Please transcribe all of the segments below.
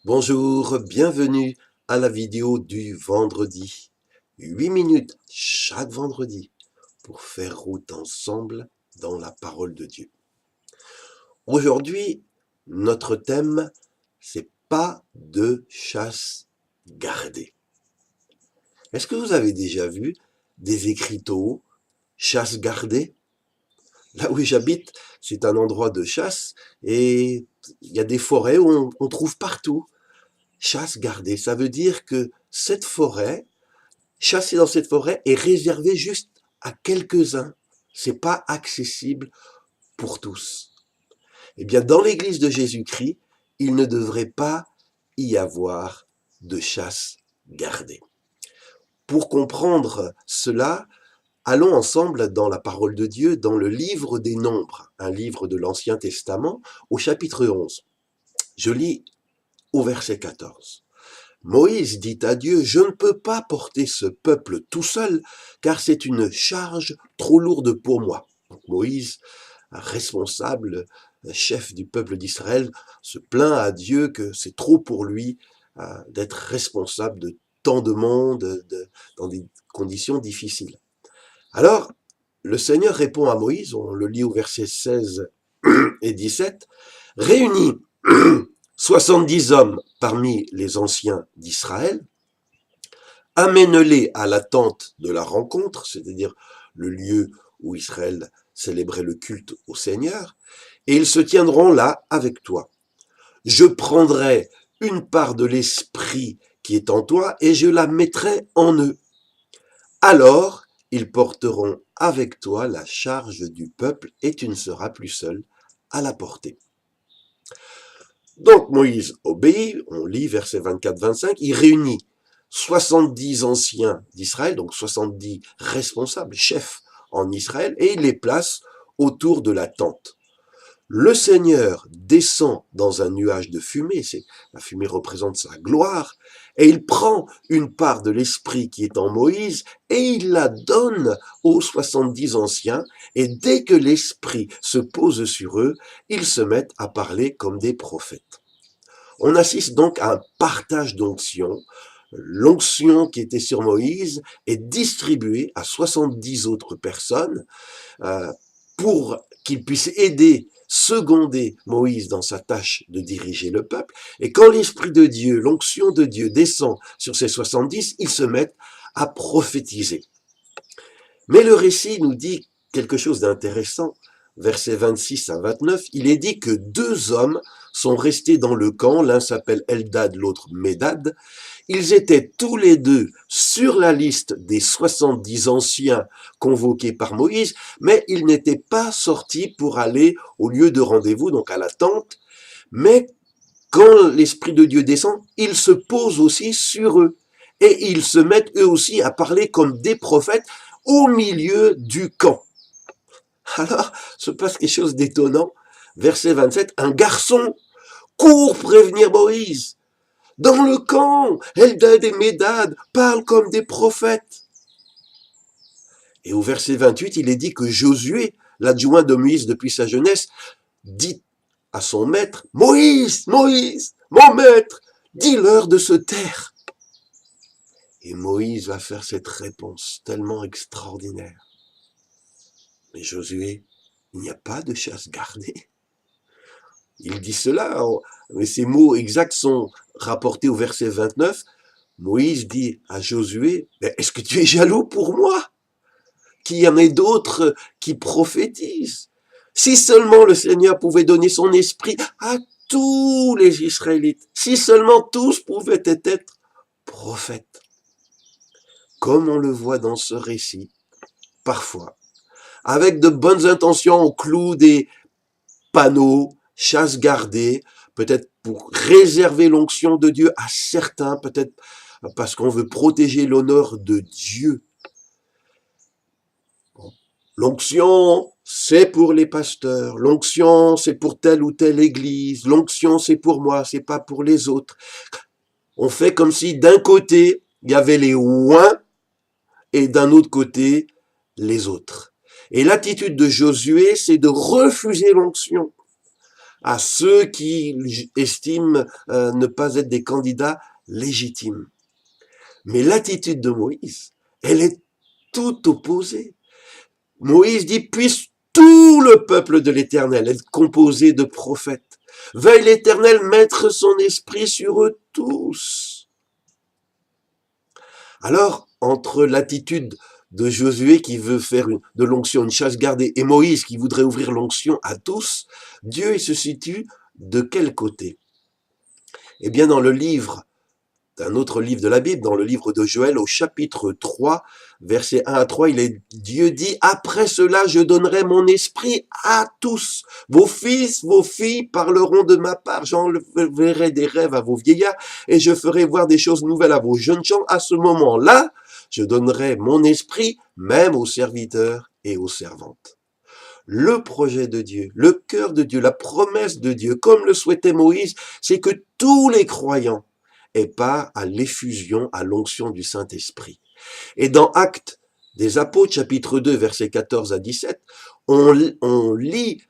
Bonjour, bienvenue à la vidéo du vendredi. 8 minutes chaque vendredi pour faire route ensemble dans la parole de Dieu. Aujourd'hui, notre thème, c'est pas de chasse gardée. Est-ce que vous avez déjà vu des écriteaux chasse gardée? Là où j'habite, c'est un endroit de chasse et il y a des forêts où on trouve partout chasse gardée. Ça veut dire que cette forêt, chasser dans cette forêt est réservé juste à quelques-uns. C'est pas accessible pour tous. Eh bien, dans l'église de Jésus-Christ, il ne devrait pas y avoir de chasse gardée. Pour comprendre cela, allons ensemble dans la parole de Dieu, dans le livre des Nombres, un livre de l'Ancien Testament, au chapitre 11. Je lis au verset 14. Moïse dit à Dieu, je ne peux pas porter ce peuple tout seul, car c'est une charge trop lourde pour moi. Donc Moïse, responsable, chef du peuple d'Israël, se plaint à Dieu que c'est trop pour lui d'être responsable de tant de monde dans des conditions difficiles. Alors, le Seigneur répond à Moïse, on le lit au verset 16 et 17, réunis 70 hommes parmi les anciens d'Israël, amène-les à la tente de la rencontre, c'est-à-dire le lieu où Israël célébrait le culte au Seigneur, et ils se tiendront là avec toi. Je prendrai une part de l'esprit qui est en toi et je la mettrai en eux. Alors, ils porteront avec toi la charge du peuple et tu ne seras plus seul à la porter. Donc Moïse obéit, on lit verset 24-25, il réunit 70 anciens d'Israël, donc 70 responsables, chefs en Israël, et il les place autour de la tente. Le Seigneur descend dans un nuage de fumée, la fumée représente sa gloire, et il prend une part de l'esprit qui est en Moïse et il la donne aux 70 anciens, et dès que l'esprit se pose sur eux, ils se mettent à parler comme des prophètes. On assiste donc à un partage d'onction. L'onction qui était sur Moïse est distribuée à 70 autres personnes pour qu'ils puissent aider, seconder Moïse dans sa tâche de diriger le peuple. Et quand l'Esprit de Dieu, l'onction de Dieu descend sur ces 70, ils se mettent à prophétiser. Mais le récit nous dit quelque chose d'intéressant. Versets 26 à 29, il est dit que 2 hommes sont restés dans le camp, l'un s'appelle Eldad, l'autre Médad. Ils étaient tous les deux sur la liste des 70 anciens convoqués par Moïse, mais ils n'étaient pas sortis pour aller au lieu de rendez-vous, donc à la tente. Mais quand l'Esprit de Dieu descend, il se pose aussi sur eux. Et ils se mettent eux aussi à parler comme des prophètes au milieu du camp. Alors, se passe quelque chose d'étonnant. Verset 27, un garçon court prévenir Moïse. Dans le camp, Eldad et Médad parlent comme des prophètes. Et au verset 28, il est dit que Josué, l'adjoint de Moïse depuis sa jeunesse, dit à son maître, Moïse, Moïse, mon maître, dis-leur de se taire. Et Moïse va faire cette réponse tellement extraordinaire. Mais Josué, il n'y a pas de chasse gardée. Il dit cela, mais ces mots exacts sont rapportés au verset 29. Moïse dit à Josué, est-ce que tu es jaloux pour moi? Qu'il y en ait d'autres qui prophétisent. Si seulement le Seigneur pouvait donner son esprit à tous les Israélites, si seulement tous pouvaient être prophètes. Comme on le voit dans ce récit, parfois, avec de bonnes intentions, on cloue des panneaux, chasse gardée, peut-être pour réserver l'onction de Dieu à certains, peut-être parce qu'on veut protéger l'honneur de Dieu. L'onction, c'est pour les pasteurs. L'onction, c'est pour telle ou telle église. L'onction, c'est pour moi, c'est pas pour les autres. On fait comme si d'un côté, il y avait les oins et d'un autre côté, les autres. Et l'attitude de Josué, c'est de refuser l'onction. à ceux qui estiment ne pas être des candidats légitimes. Mais l'attitude de Moïse, elle est tout opposée. Moïse dit, puisse tout le peuple de l'Éternel être composé de prophètes. Veuille l'Éternel mettre son esprit sur eux tous. Alors, entre l'attitude de Josué qui veut faire de l'onction une chasse gardée et Moïse qui voudrait ouvrir l'onction à tous, Dieu il se situe de quel côté? Eh bien, dans le livre, d'un autre livre de la Bible, dans le livre de Joël, au chapitre 3, versets 1 à 3, Dieu dit, « Après cela, je donnerai mon esprit à tous. Vos fils, vos filles parleront de ma part. J'enverrai des rêves à vos vieillards et je ferai voir des choses nouvelles à vos jeunes gens. À ce moment-là, je donnerai mon esprit même aux serviteurs et aux servantes. » Le projet de Dieu, le cœur de Dieu, la promesse de Dieu, comme le souhaitait Moïse, c'est que tous les croyants aient part à l'effusion, à l'onction du Saint-Esprit. Et dans Actes des Apôtres, chapitre 2, versets 14 à 17, on lit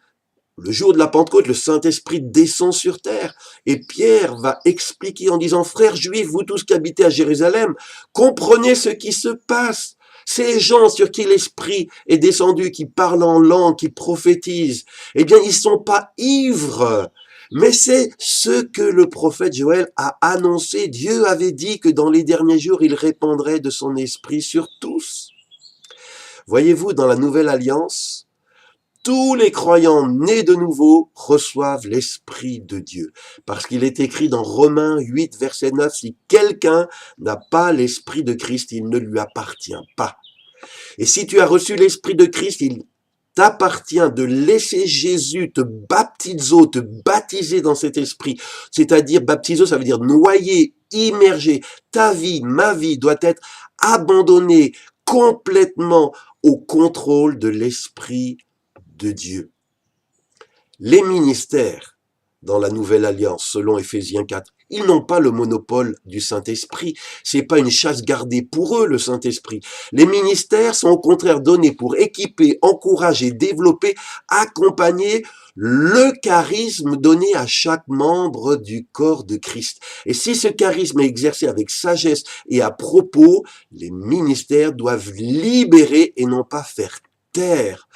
le jour de la Pentecôte, le Saint-Esprit descend sur terre. Et Pierre va expliquer en disant, « Frères juifs, vous tous qui habitez à Jérusalem, comprenez ce qui se passe. Ces gens sur qui l'Esprit est descendu, qui parlent en langue, qui prophétisent, eh bien, ils sont pas ivres. Mais c'est ce que le prophète Joël a annoncé. Dieu avait dit que dans les derniers jours, il répandrait de son esprit sur tous. » Voyez-vous, dans la Nouvelle Alliance, tous les croyants nés de nouveau reçoivent l'Esprit de Dieu. Parce qu'il est écrit dans Romains 8, verset 9, « Si quelqu'un n'a pas l'Esprit de Christ, il ne lui appartient pas. » Et si tu as reçu l'Esprit de Christ, il t'appartient de laisser Jésus te baptiser dans cet esprit. C'est-à-dire, baptiser, ça veut dire noyer, immerger. Ta vie, ma vie doit être abandonnée complètement au contrôle de l'Esprit de Dieu. Les ministères dans la Nouvelle Alliance, selon Éphésiens 4, ils n'ont pas le monopole du Saint-Esprit. C'est pas une chasse gardée pour eux, le Saint-Esprit. Les ministères sont au contraire donnés pour équiper, encourager, développer, accompagner le charisme donné à chaque membre du corps de Christ. Et si ce charisme est exercé avec sagesse et à propos, les ministères doivent libérer et non pas faire taire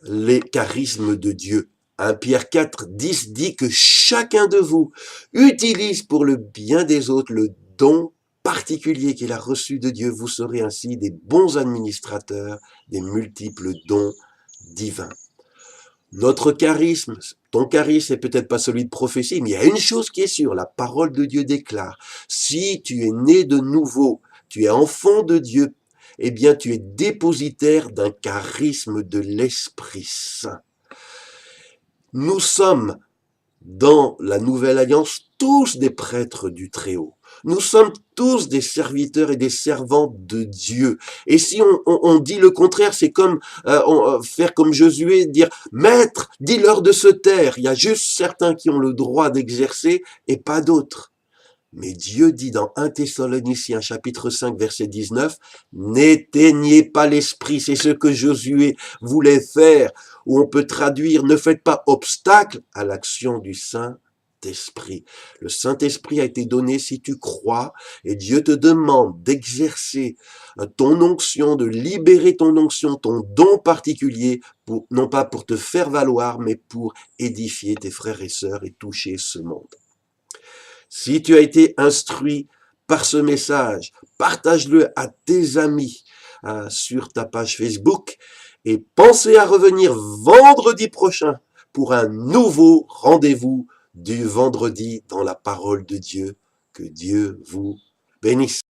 les charismes de Dieu. 1 Pierre 4, 10 dit que chacun de vous utilise pour le bien des autres le don particulier qu'il a reçu de Dieu. Vous serez ainsi des bons administrateurs des multiples dons divins. Notre charisme, ton charisme n'est peut-être pas celui de prophétie, mais il y a une chose qui est sûre, la parole de Dieu déclare, si tu es né de nouveau, tu es enfant de Dieu, eh bien tu es dépositaire d'un charisme de l'Esprit Saint. Nous sommes dans la Nouvelle Alliance tous des prêtres du Très-Haut. Nous sommes tous des serviteurs et des servantes de Dieu. Et si on dit le contraire, c'est comme faire comme Josué, dire « Maître, dis-leur de se taire ». Il y a juste certains qui ont le droit d'exercer et pas d'autres. Mais Dieu dit dans 1 Thessaloniciens chapitre 5 verset 19, « N'éteignez pas l'esprit », c'est ce que Josué voulait faire, où on peut traduire « Ne faites pas obstacle à l'action du Saint-Esprit ». Le Saint-Esprit a été donné si tu crois, et Dieu te demande d'exercer ton onction, de libérer ton onction, ton don particulier, non pas pour te faire valoir, mais pour édifier tes frères et sœurs et toucher ce monde. Si tu as été instruit par ce message, partage-le à tes amis sur ta page Facebook et pensez à revenir vendredi prochain pour un nouveau rendez-vous du vendredi dans la parole de Dieu. Que Dieu vous bénisse.